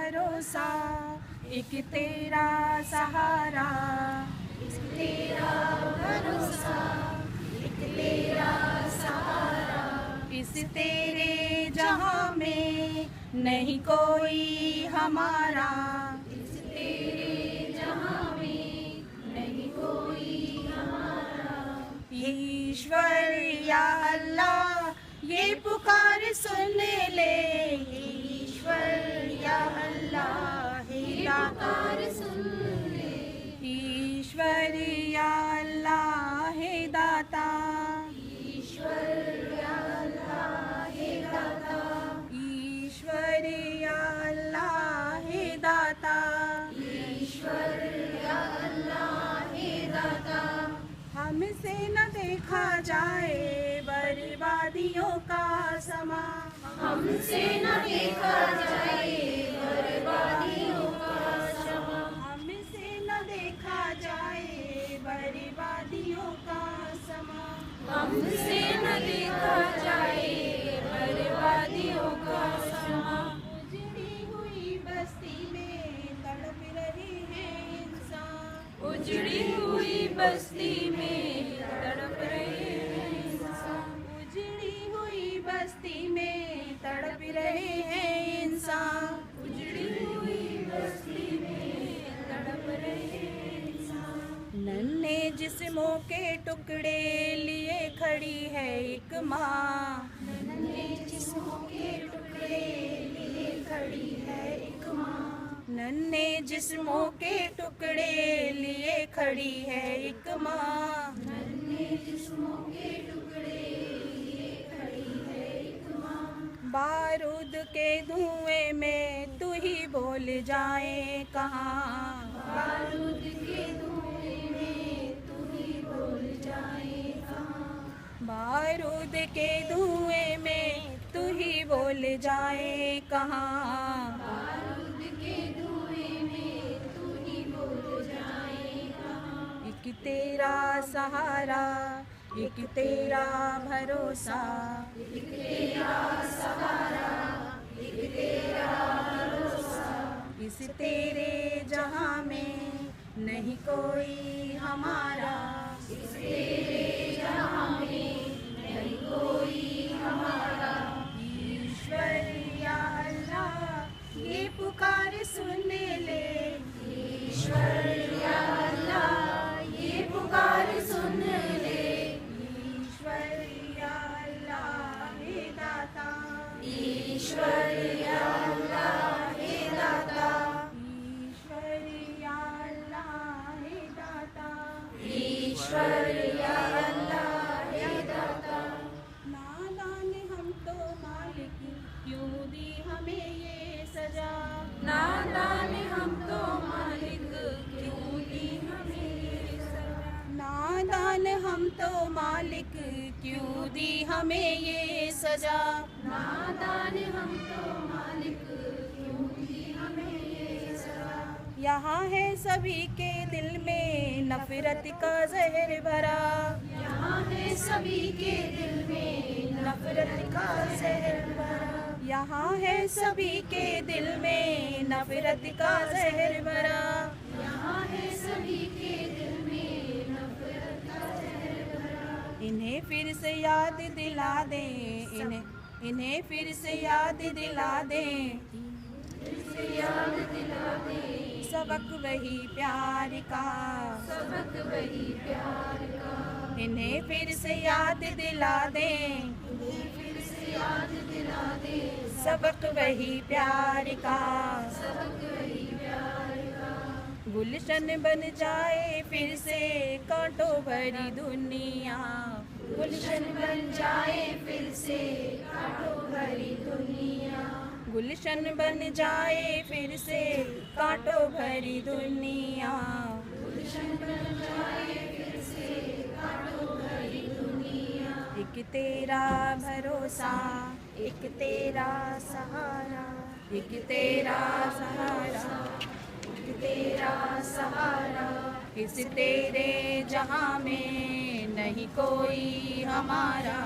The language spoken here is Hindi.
भरोसा, एक तेरा सहारा, एक तेरा भरोसा, एक तेरा सहारा। इस तेरे जहां में नहीं कोई हमारा, इस तेरे जहां में नहीं कोई हमारा। ईश्वर या अल्लाह ये पुकार सुन ले, ईश्वर या अल्लाह हे दाता पुकार सुन ले, ईश्वर या अल्लाह हे दाता, ईश्वर या अल्लाह हे दाता, ईश्वर या अल्लाह हे दाता। ईश्वर या अल्लाह हे दाता। हमसे न देखा जाए बर्बादियों का समा, हमसे न देखा जाए बर्बादियों का समा, हमसे न देखा जाए बर्बादियों का समा। हमसे न देखा जाए बर्बादियों का समा। उजड़ी हुई बस्ती में तड़प रहे हैं इंसान, उजड़ी हुई बस्ती में तड़प रहे हैं इंसान, उजड़ी हुई बस्ती में तड़प रहे हैं इंसान। उजड़ी हुई बस्ती में तड़प रहे हैं इंसान। नन्हे जिस्मों के टुकड़े लिए खड़ी है एक माँ, नन्हे जिस्मों के टुकड़े लिए खड़ी है एक माँ, नन्हे जिस्मों के टुकड़े लिए खड़ी है एक माँ। नन्हे जिस्मों के टुकड़े लिए खड़ी है एक माँ। बारूद के धुएं में तू ही बोल जाए कहाँ, बारूद के धुएं में तू ही बोल जाए कहाँ, बारूद के धुएं में तू ही बोल जाए कहाँ। बारूद के धुएं में तू ही बोल जाए कहाँ। एक तेरा सहारा, एक तेरा भरोसा, एक तेरा सहारा, एक तेरा भरोसा। इस तेरे जहां में नहीं कोई हमारा, इस तेरे जहां में नहीं कोई हमारा। ईश्वर या अल्लाह ये पुकार सुन ले, ईश्वर या अल्लाह ये पुकार सुन ले, ईश्वर या अल्लाह हे दाता, ईश्वर या अल्लाह हे दाता, ईश्वर या अल्लाह हे दाता। ईश्वर या अल्लाह हे दाता। नादान हम तो मालिक क्यों दी हमें ये सजा, नादान हम तो मालिक क्यों दी हमें ये सजा, नादान हम तो मालिक क्यों दी हमें ये सजा। नादान हम तो मालिक क्यों दी हमें ये सजा। यहाँ है सभी के दिल में नफरत का जहर भरा, यहाँ है सभी के दिल में नफरत का जहर भरा, यहाँ है सभी के दिल में नफरत का जहर भरा। यहाँ है सभी के दिल में नफरत का जहर भरा। इन्हें फिर से याद दिला दे, इन्हें फिर से याद दिला दे, फिर से याद दिला दे, सबक वही प्यार का, सबक वही प्यार का। इन्हें फिर से याद दिला दे, फिर से याद दिला दे, सबक वही प्यार का। सबक वही प्यार का। गुलशन बन जाए फिर से कांटों भरी दुनिया, गुलशन बन जाए फिर से कांटों भरी दुनिया, गुलशन बन जाए फिर से कांटों भरी दुनिया। गुलशन बन जाए फिर से कांटों भरी दुनिया। एक तेरा भरोसा, एक तेरा सहारा, एक तेरा सहारा, एक तेरा सहारा। इस तेरे जहां में नहीं कोई हमारा।